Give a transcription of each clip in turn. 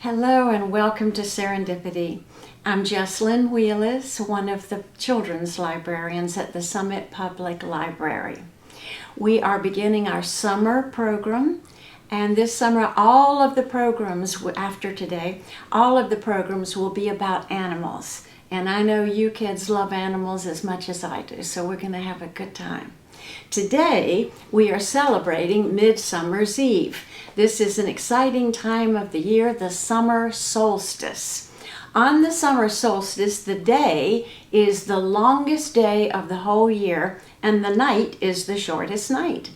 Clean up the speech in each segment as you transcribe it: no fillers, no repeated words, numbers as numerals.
Hello and welcome to Serendipity. I'm Jesslyn Wheelis, one of the children's librarians at the Summit Public Library. We are beginning our summer program, and this summer all of the programs after today, all of the programs will be about animals. And I know you kids love animals as much as I do, so we're going to have a good time. Today we are celebrating Midsummer's Eve. This is an exciting time of the year, the Summer Solstice. On the Summer Solstice, the day is the longest day of the whole year, and the night is the shortest night.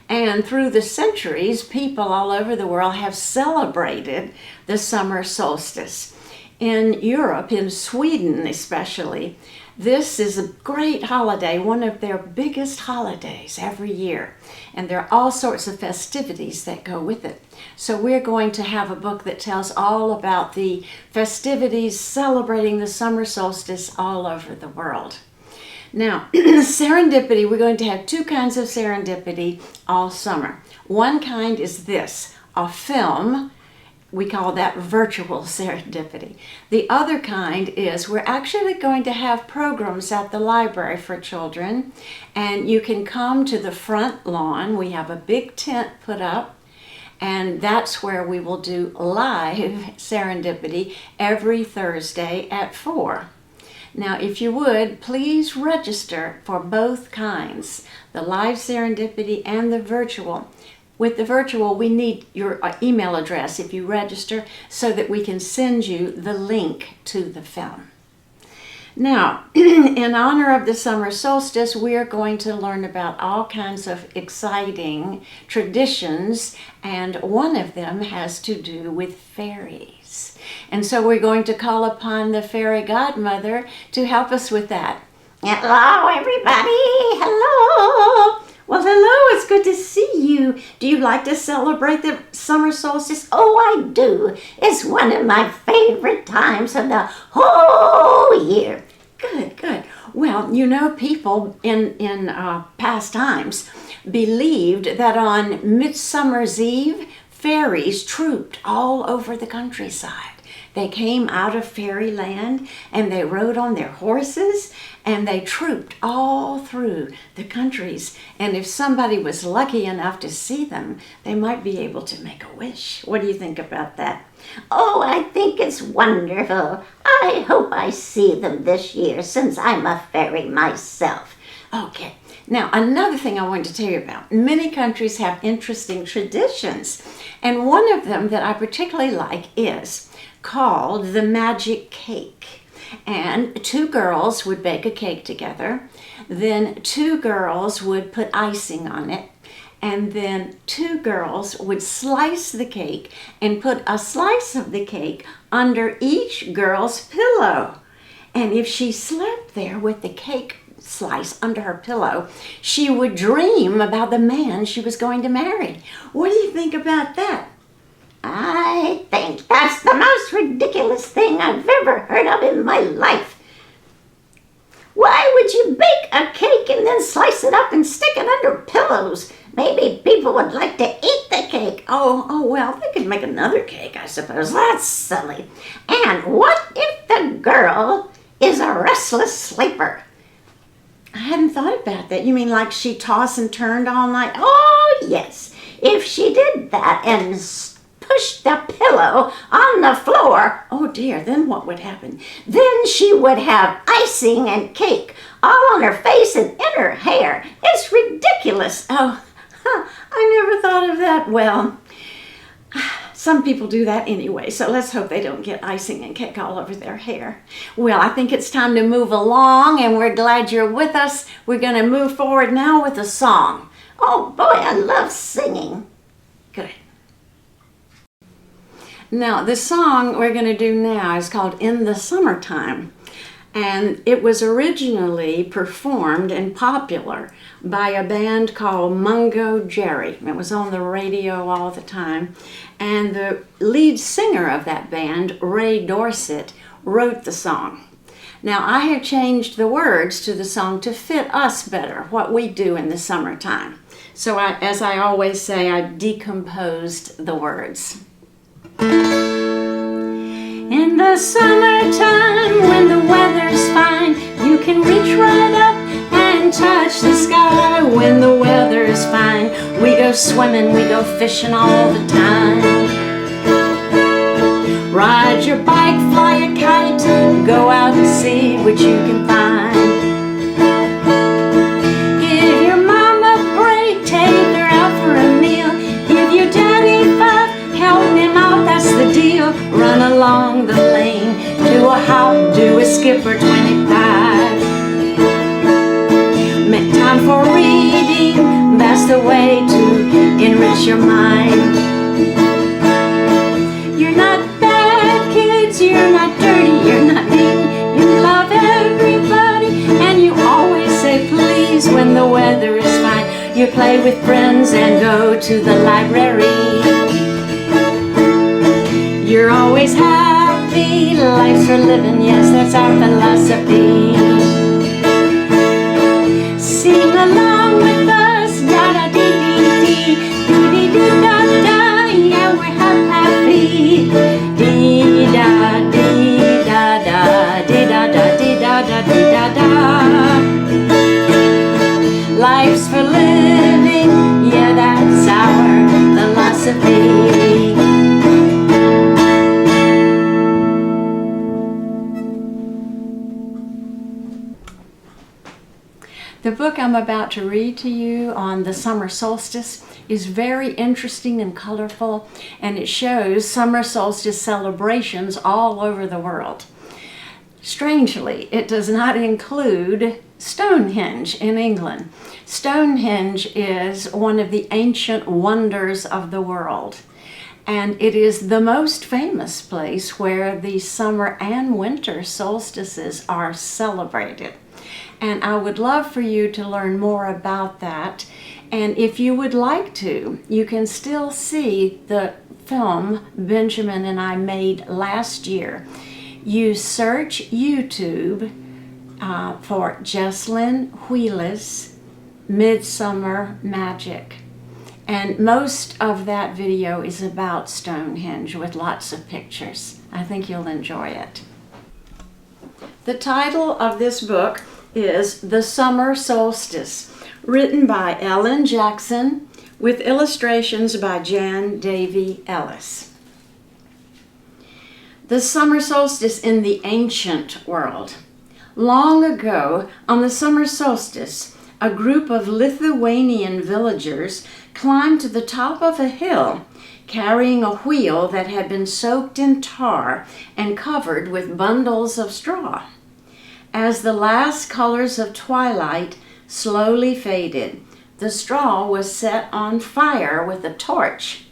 And through the centuries, people all over the world have celebrated the Summer Solstice. In Europe, in Sweden especially, this is a great holiday, one of their biggest holidays every year. And there are all sorts of festivities that go with it. So we're going to have a book that tells all about the festivities celebrating the summer solstice all over the world. Now, serendipity, we're going to have two kinds of serendipity all summer. One kind is this, a film. We call that virtual serendipity. The other kind is we're actually going to have programs at the library for children, and you can come to the front lawn. We have a big tent put up, and that's where we will do live serendipity every Thursday at 4. Now, if you would, please register for both kinds, the live serendipity and the virtual. With the virtual, we need your email address if you register so that we can send you the link to the film. Now, in honor of the summer solstice, we are going to learn about all kinds of exciting traditions, and one of them has to do with fairies. And so we're going to call upon the fairy godmother to help us with that. Hello, everybody. Hello. Well, hello, it's good to see you. Do you like to celebrate the summer solstice? Oh, I do. It's one of my favorite times of the whole year. Good, good. Well, you know, people in past times believed that on Midsummer's Eve, fairies trooped all over the countryside. They came out of fairyland and they rode on their horses and they trooped all through the countries. And if somebody was lucky enough to see them, they might be able to make a wish. What do you think about that? Oh, I think it's wonderful. I hope I see them this year since I'm a fairy myself. Okay. Now, another thing I wanted to tell you about. Many countries have interesting traditions. And one of them that I particularly like is called the magic cake. And two girls would bake a cake together. Then two girls would put icing on it. And then two girls would slice the cake and put a slice of the cake under each girl's pillow. And if she slept there with the cake slice under her pillow, she would dream about the man she was going to marry. What do you think about that? I think that's the most ridiculous thing I've ever heard of in my life. Why would you bake a cake and then slice it up and stick it under pillows? Maybe people would like to eat the cake. Oh, well, they could make another cake, I suppose. That's silly. And what if the girl is a restless sleeper? I hadn't thought about that. You mean like she tossed and turned all night? Oh, yes. If she did that and pushed the pillow on the floor, oh dear, then what would happen? Then she would have icing and cake all on her face and in her hair. It's ridiculous. Oh, I never thought of that. Well, some people do that anyway, so let's hope they don't get icing and cake all over their hair. Well, I think it's time to move along, and we're glad you're with us. We're going to move forward now with a song. Oh boy, I love singing. Good. Now, the song we're going to do now is called In the Summertime, and it was originally performed and popular by a band called Mungo Jerry. It was on the radio all the time, and the lead singer of that band, Ray Dorset, wrote the song. Now, I have changed the words to the song to fit us better, what we do in the summertime. So as I always say, I decomposed the words. the summertime, when the weather's fine, you can reach right up and touch the sky. When the weather's fine, we go swimming, we go fishing all the time. Ride your bike, fly a kite, go out and see what you can find. Give your mom a break, take her out for a meal. Give your daddy $5, help him out, that's the deal. Run along the lane, do a hop, do a skip or 25. Make time for reading, that's the way to enrich your mind. You're not bad kids, you're not dirty, you're not mean. You love everybody and you always say please when the weather is fine. You play with friends and go to the library. You're always happy, life's for living, yes, that's our philosophy. Sing along with us, da-da-dee-dee-dee, dee-dee-dee-da-da, yeah, we're happy. Dee-da-dee-da-da, dee-da-da-dee-da-da-dee-da-da. Life's for living, yeah, that's our philosophy. The book I'm about to read to you on the summer solstice is very interesting and colorful, and it shows summer solstice celebrations all over the world. Strangely, it does not include Stonehenge in England. Stonehenge is one of the ancient wonders of the world, and it is the most famous place where the summer and winter solstices are celebrated. And I would love for you to learn more about that. And if you would like to, you can still see the film Benjamin and I made last year. You search YouTube for Jesslyn Wheelis Midsummer Magic. And most of that video is about Stonehenge with lots of pictures. I think you'll enjoy it. The title of this book is The Summer Solstice, written by Ellen Jackson with illustrations by Jan Davy Ellis. The summer solstice in the ancient world. Long ago, on the summer solstice, a group of Lithuanian villagers climbed to the top of a hill, carrying a wheel that had been soaked in tar and covered with bundles of straw. As the last colors of twilight slowly faded, the straw was set on fire with a torch.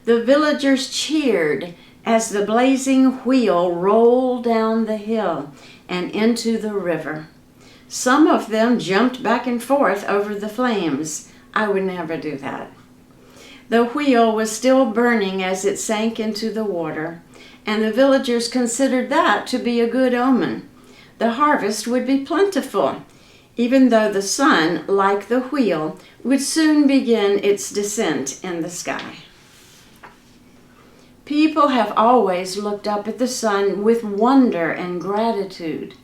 The villagers cheered as the blazing wheel rolled down the hill and into the river. Some of them jumped back and forth over the flames. I would never do that. The wheel was still burning as it sank into the water, and the villagers considered that to be a good omen. The harvest would be plentiful, even though the sun, like the wheel, would soon begin its descent in the sky. People have always looked up at the sun with wonder and gratitude.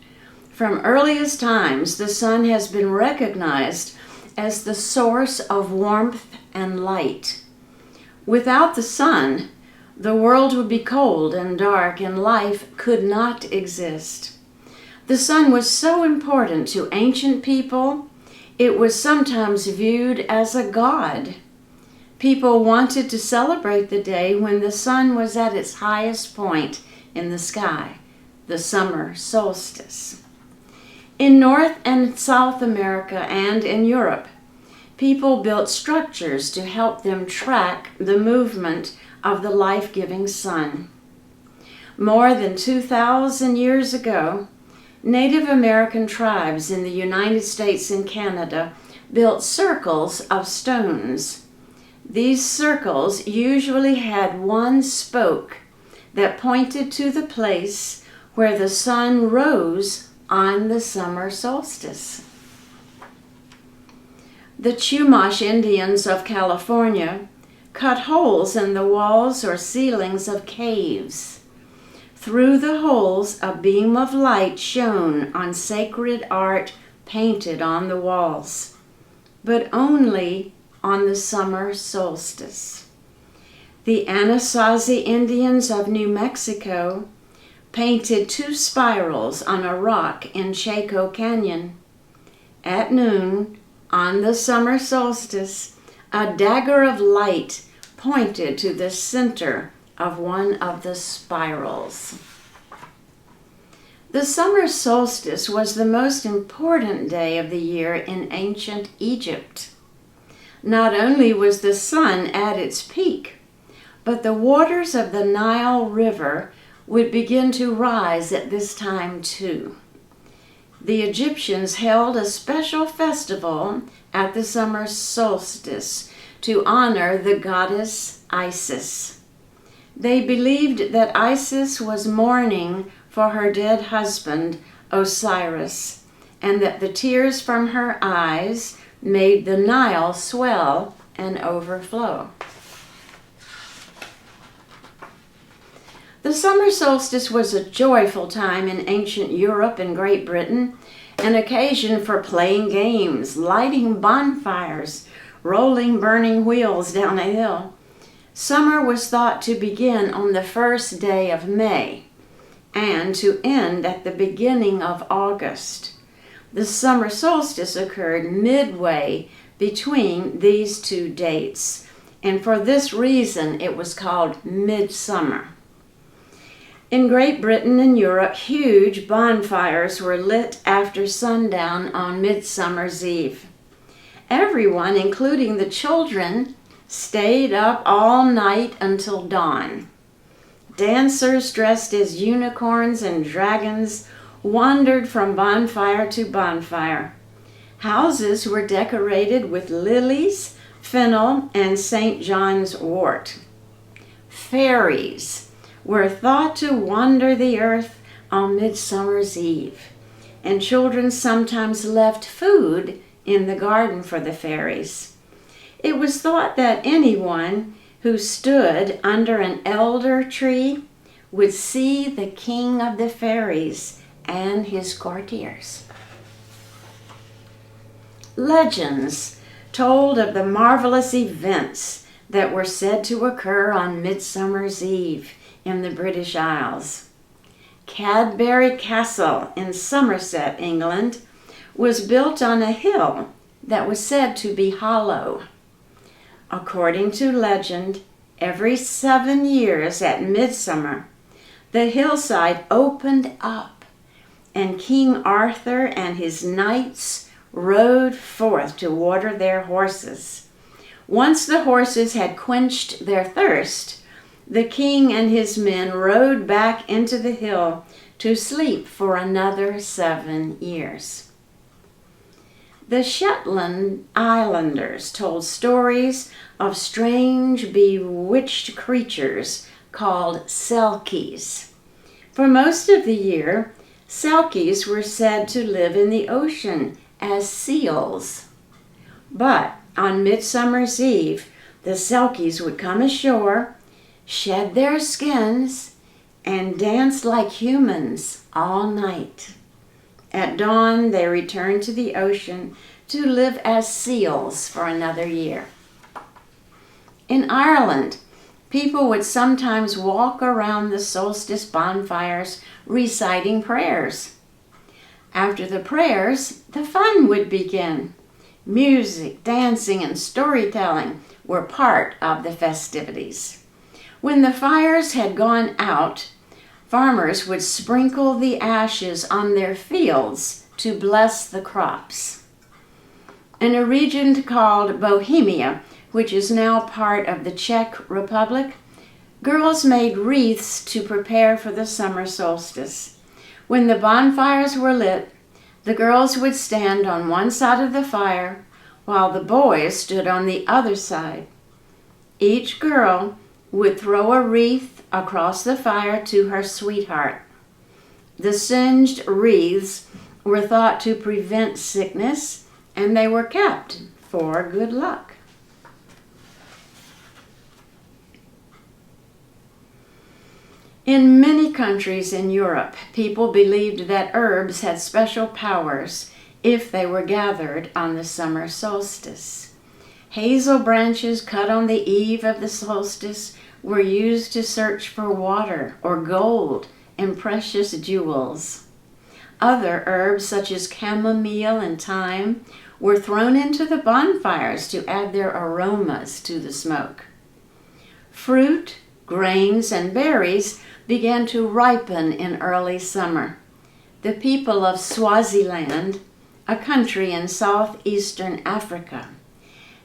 From earliest times, the sun has been recognized as the source of warmth and light. Without the sun, the world would be cold and dark, and life could not exist. The sun was so important to ancient people, it was sometimes viewed as a god. People wanted to celebrate the day when the sun was at its highest point in the sky, the summer solstice. In North and South America and in Europe, people built structures to help them track the movement of the life-giving sun. More than 2,000 years ago, Native American tribes in the United States and Canada built circles of stones. These circles usually had one spoke that pointed to the place where the sun rose on the summer solstice. The Chumash Indians of California cut holes in the walls or ceilings of caves. Through the holes, a beam of light shone on sacred art painted on the walls, but only on the summer solstice. The Anasazi Indians of New Mexico painted 2 spirals on a rock in Chaco Canyon. At noon, on the summer solstice, a dagger of light pointed to the center of one of the spirals. The summer solstice was the most important day of the year in ancient Egypt. Not only was the sun at its peak, but the waters of the Nile River would begin to rise at this time too. The Egyptians held a special festival at the summer solstice to honor the goddess Isis. They believed that Isis was mourning for her dead husband, Osiris, and that the tears from her eyes made the Nile swell and overflow. The summer solstice was a joyful time in ancient Europe and Great Britain, an occasion for playing games, lighting bonfires, rolling burning wheels down a hill. Summer was thought to begin on the first day of May and to end at the beginning of August. The summer solstice occurred midway between these 2 dates, and for this reason it was called Midsummer. In Great Britain and Europe, huge bonfires were lit after sundown on Midsummer's Eve. Everyone, including the children, stayed up all night until dawn. Dancers dressed as unicorns and dragons wandered from bonfire to bonfire. Houses were decorated with lilies, fennel, and St. John's wort. Fairies were thought to wander the earth on Midsummer's Eve, and children sometimes left food in the garden for the fairies. It was thought that anyone who stood under an elder tree would see the king of the fairies and his courtiers. Legends told of the marvelous events that were said to occur on Midsummer's Eve in the British Isles. Cadbury Castle in Somerset, England, was built on a hill that was said to be hollow. According to legend, every 7 years at midsummer, the hillside opened up, and King Arthur and his knights rode forth to water their horses. Once the horses had quenched their thirst, the king and his men rode back into the hill to sleep for another 7 years. The Shetland Islanders told stories of strange, bewitched creatures called selkies. For most of the year, selkies were said to live in the ocean as seals. But on Midsummer's Eve, the selkies would come ashore, shed their skins, and dance like humans all night. At dawn, they returned to the ocean to live as seals for another year. In Ireland, people would sometimes walk around the solstice bonfires reciting prayers. After the prayers, the fun would begin. Music, dancing, and storytelling were part of the festivities. When the fires had gone out, farmers would sprinkle the ashes on their fields to bless the crops. In a region called Bohemia, which is now part of the Czech Republic, girls made wreaths to prepare for the summer solstice. When the bonfires were lit, the girls would stand on one side of the fire while the boys stood on the other side. Each girl would throw a wreath across the fire to her sweetheart. The singed wreaths were thought to prevent sickness, and they were kept for good luck. In many countries in Europe, people believed that herbs had special powers if they were gathered on the summer solstice. Hazel branches cut on the eve of the solstice were used to search for water or gold and precious jewels. Other herbs, such as chamomile and thyme, were thrown into the bonfires to add their aromas to the smoke. Fruit, grains, and berries began to ripen in early summer. The people of Swaziland, a country in southeastern Africa,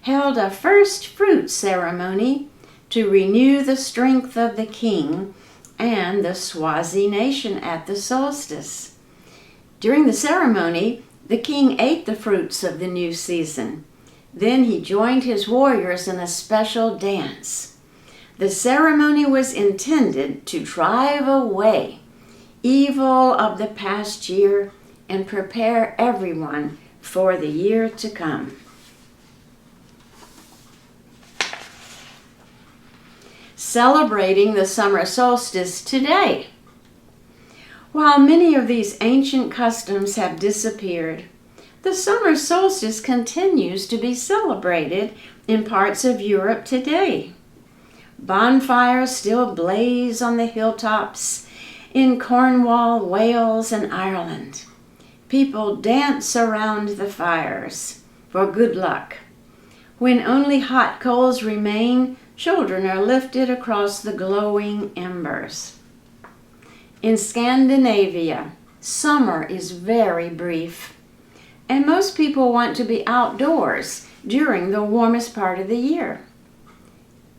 held a first fruit ceremony to renew the strength of the king and the Swazi nation at the solstice. During the ceremony, the king ate the fruits of the new season. Then he joined his warriors in a special dance. The ceremony was intended to drive away evil of the past year and prepare everyone for the year to come. Celebrating the summer solstice today. While many of these ancient customs have disappeared, the summer solstice continues to be celebrated in parts of Europe today. Bonfires still blaze on the hilltops in Cornwall, Wales, and Ireland. People dance around the fires for good luck. When only hot coals remain, children are lifted across the glowing embers. In Scandinavia, summer is very brief, and most people want to be outdoors during the warmest part of the year.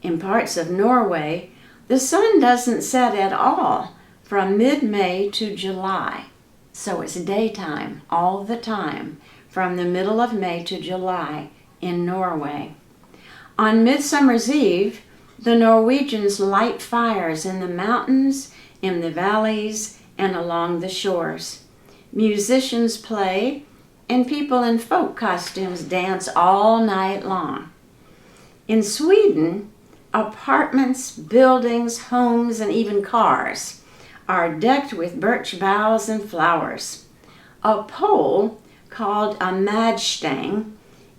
In parts of Norway, the sun doesn't set at all from mid-May to July, so it's daytime all the time from the middle of May to July in Norway. On Midsummer's Eve, the Norwegians light fires in the mountains, in the valleys, and along the shores. Musicians play, and people in folk costumes dance all night long. In Sweden, apartments, buildings, homes, and even cars are decked with birch boughs and flowers. A pole, called a madstang,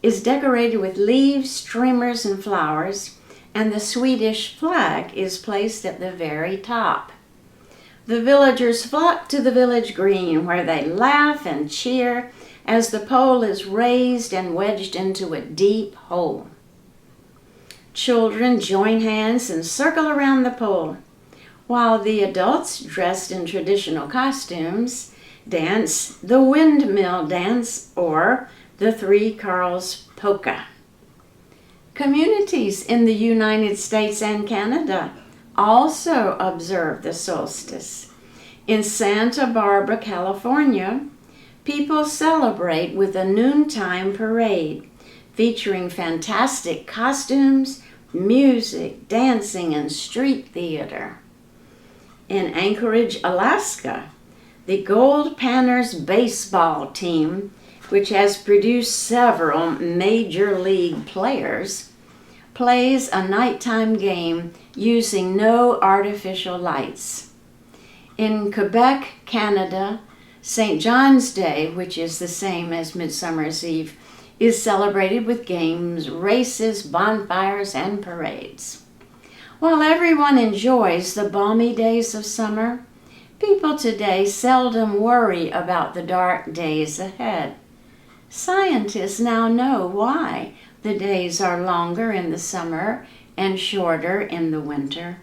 is decorated with leaves, streamers, and flowers, and the Swedish flag is placed at the very top. The villagers flock to the village green, where they laugh and cheer as the pole is raised and wedged into a deep hole. Children join hands and circle around the pole, while the adults, dressed in traditional costumes, dance the windmill dance or the Three Carls polka. Communities in the United States and Canada also observe the solstice. In Santa Barbara, California, people celebrate with a noontime parade featuring fantastic costumes, music, dancing, and street theater. In Anchorage, Alaska, the Gold Panners baseball team, which has produced several major league players, plays a nighttime game using no artificial lights. In Quebec, Canada, St. John's Day, which is the same as Midsummer's Eve, is celebrated with games, races, bonfires, and parades. While everyone enjoys the balmy days of summer, people today seldom worry about the dark days ahead. Scientists now know why the days are longer in the summer and shorter in the winter.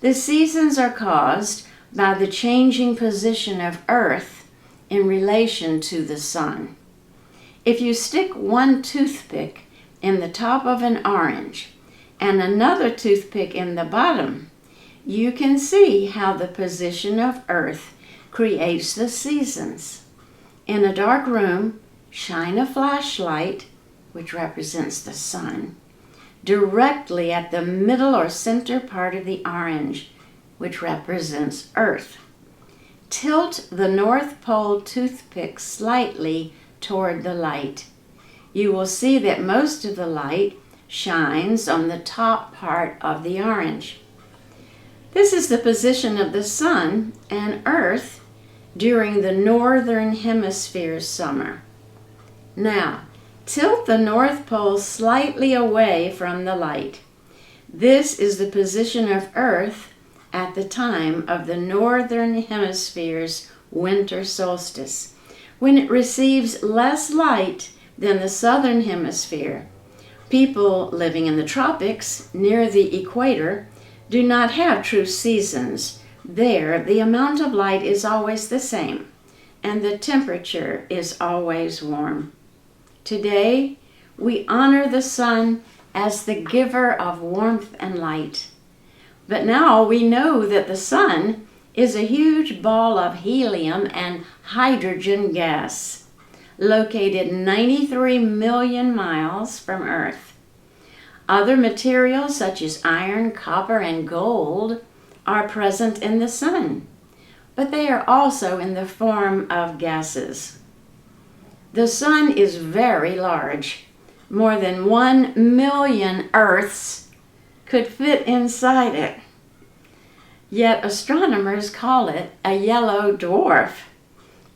The seasons are caused by the changing position of Earth in relation to the sun. If you stick one toothpick in the top of an orange and another toothpick in the bottom, you can see how the position of Earth creates the seasons. In a dark room, shine a flashlight, which represents the sun, directly at the middle or center part of the orange, which represents Earth. Tilt the North Pole toothpick slightly toward the light. You will see that most of the light shines on the top part of the orange. This is is the position of the sun and earth during the northern hemisphere's summer. Now, tilt the North Pole slightly away from the light. This is the position of Earth at the time of the northern hemisphere's winter solstice, when it receives less light than the southern hemisphere. People living in the tropics near the equator do not have true seasons. There, the amount of light is always the same, and the temperature is always warm. Today, we honor the sun as the giver of warmth and light. But now we know that the sun is a huge ball of helium and hydrogen gas, located 93 million miles from Earth. Other materials such as iron, copper, and gold are present in the sun, but they are also in the form of gases. The sun is very large. More than 1 million Earths could fit inside it. Yet astronomers call it a yellow dwarf,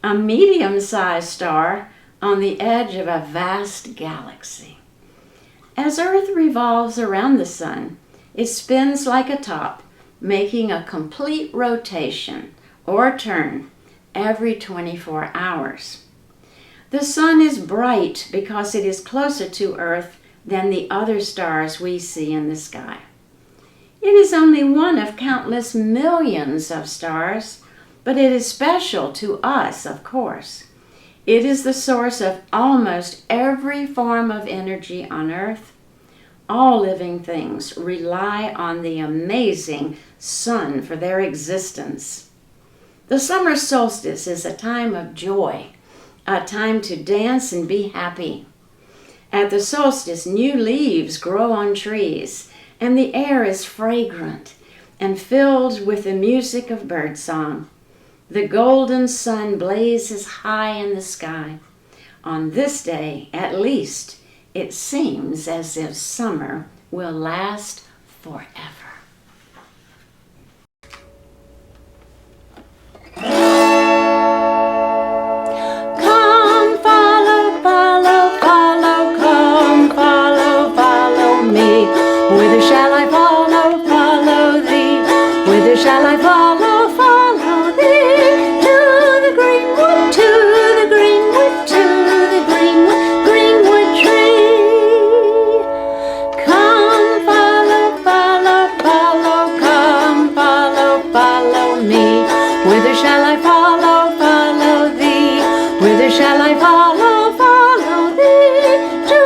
a medium-sized star on the edge of a vast galaxy. As Earth revolves around the sun, it spins like a top, making a complete rotation or turn every 24 hours. The sun is bright because it is closer to Earth than the other stars we see in the sky. It is only one of countless millions of stars, but it is special to us, of course. It is the source of almost every form of energy on Earth. All living things rely on the amazing sun for their existence. The summer solstice is a time of joy, a time to dance and be happy. At the solstice, new leaves grow on trees, and the air is fragrant and filled with the music of birdsong. The golden sun blazes high in the sky. On this day, at least, it seems as if summer will last forever. Come follow, follow, follow, come follow, follow me. Whither shall I follow, follow thee? Whither shall I follow, follow thee? To the greenwood, to the greenwood, to the greenwood, greenwood tree. Come follow, follow, follow, come follow, follow me. Whither shall I follow, follow thee? Whither shall I follow, follow thee? To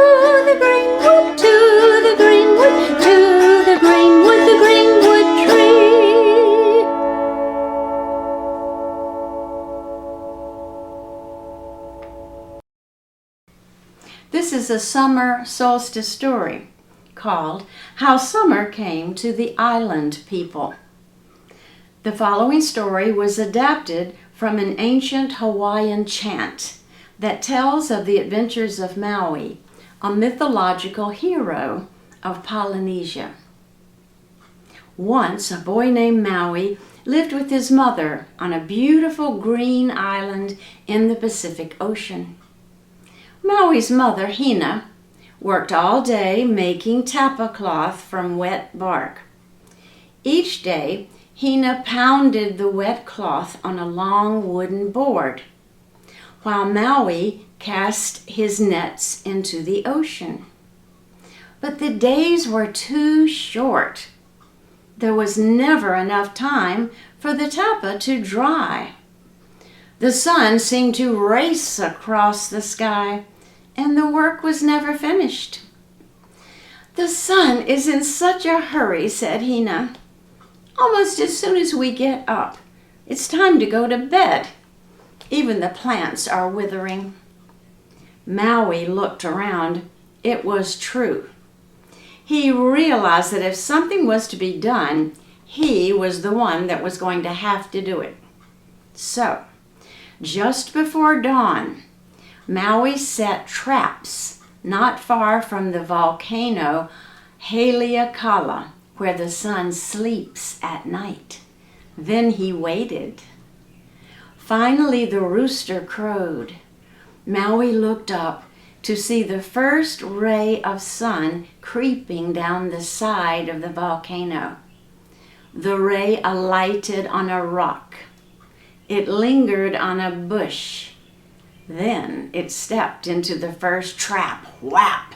the greenwood, to the greenwood, to the greenwood, the greenwood tree. This is a summer solstice story called How Summer Came to the Island People. The following story was adapted from an ancient Hawaiian chant that tells of the adventures of Maui, a mythological hero of Polynesia. Once, a boy named Maui lived with his mother on a beautiful green island in the Pacific Ocean. Maui's mother, Hina, worked all day making tapa cloth from wet bark. Each day, Hina pounded the wet cloth on a long wooden board, while Maui cast his nets into the ocean. But the days were too short. There was never enough time for the tapa to dry. The sun seemed to race across the sky, and the work was never finished. "The sun is in such a hurry," said Hina. "Almost as soon as we get up, it's time to go to bed. Even the plants are withering." Maui looked around. It was true. He realized that if something was to be done, he was the one that was going to have to do it. So, just before dawn, Maui set traps not far from the volcano Haleakala, where the sun sleeps at night. Then he waited. Finally, the rooster crowed. Maui looked up to see the first ray of sun creeping down the side of the volcano. The ray alighted on a rock. It lingered on a bush. Then it stepped into the first trap. Whap!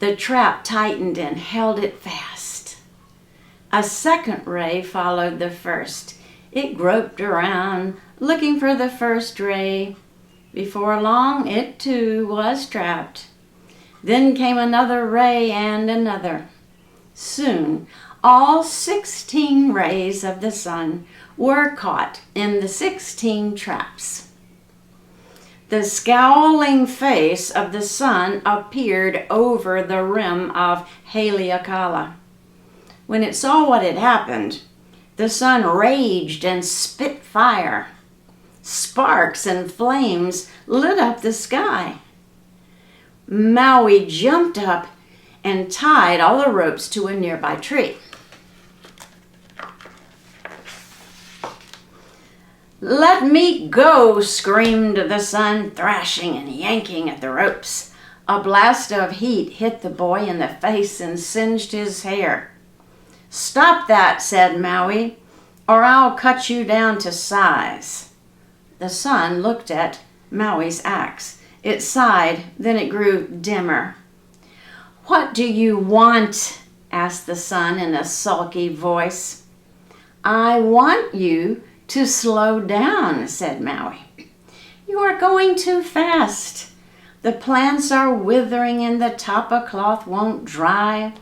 The trap tightened and held it fast. A second ray followed the first. It groped around, looking for the first ray. Before long, it too was trapped. Then came another ray and another. Soon, all 16 rays of the sun were caught in the 16 traps. The scowling face of the sun appeared over the rim of Haleakala. When it saw what had happened, the sun raged and spit fire. Sparks and flames lit up the sky. Maui jumped up and tied all the ropes to a nearby tree. "Let me go!" screamed the sun, thrashing and yanking at the ropes. A blast of heat hit the boy in the face and singed his hair. "Stop that," said Maui, "or I'll cut you down to size." The sun looked at Maui's axe. It sighed, then it grew dimmer. "What do you want?" asked the sun in a sulky voice. "I want you to slow down," said Maui. "You are going too fast. The plants are withering and the tapa cloth won't dry.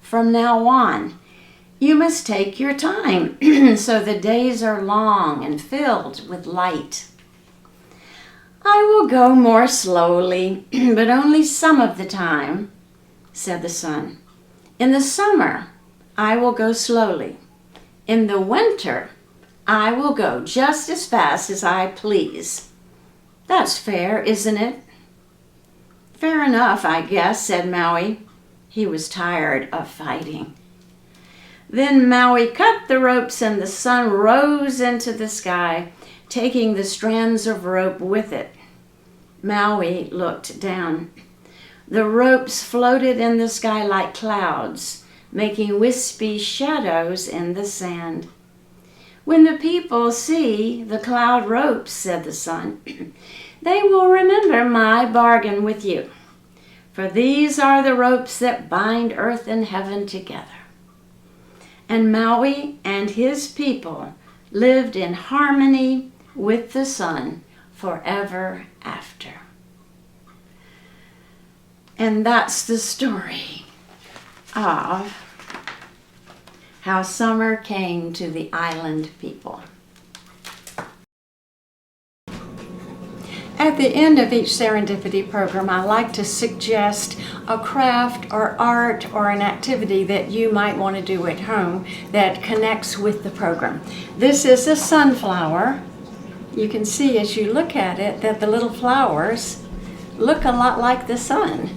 From now on, you must take your time so the days are long and filled with light." "I will go more slowly, but only some of the time," said the sun. "In the summer, I will go slowly. In the winter, I will go just as fast as I please. That's fair, isn't it?" "Fair enough, I guess," said Maui. He was tired of fighting. Then Maui cut the ropes and the sun rose into the sky, taking the strands of rope with it. Maui looked down. The ropes floated in the sky like clouds, making wispy shadows in the sand. "When the people see the cloud ropes," said the sun, "they will remember my bargain with you. For these are the ropes that bind earth and heaven together." And Maui and his people lived in harmony with the sun forever after. And that's the story of how summer came to the island people. At the end of each Serendipity program, I like to suggest a craft or art or an activity that you might want to do at home that connects with the program. This is a sunflower. You can see as you look at it that the little flowers look a lot like the sun,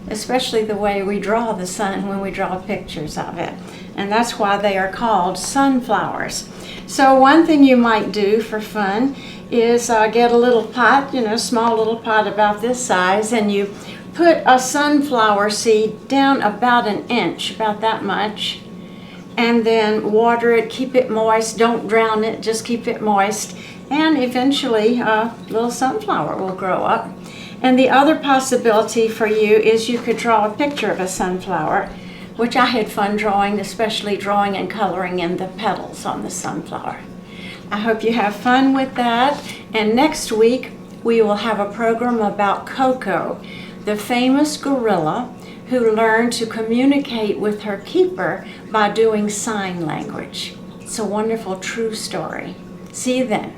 especially the way we draw the sun when we draw pictures of it. And that's why they are called sunflowers. So one thing you might do for fun is get a little pot, small little pot about this size, and you put a sunflower seed down about an inch, about that much, and then water it, keep it moist, don't drown it, just keep it moist, and eventually a little sunflower will grow up. And the other possibility for you is you could draw a picture of a sunflower, which I had fun drawing, especially drawing and coloring in the petals on the sunflower. I hope you have fun with that. And next week, we will have a program about Coco, the famous gorilla who learned to communicate with her keeper by doing sign language. It's a wonderful true story. See you then.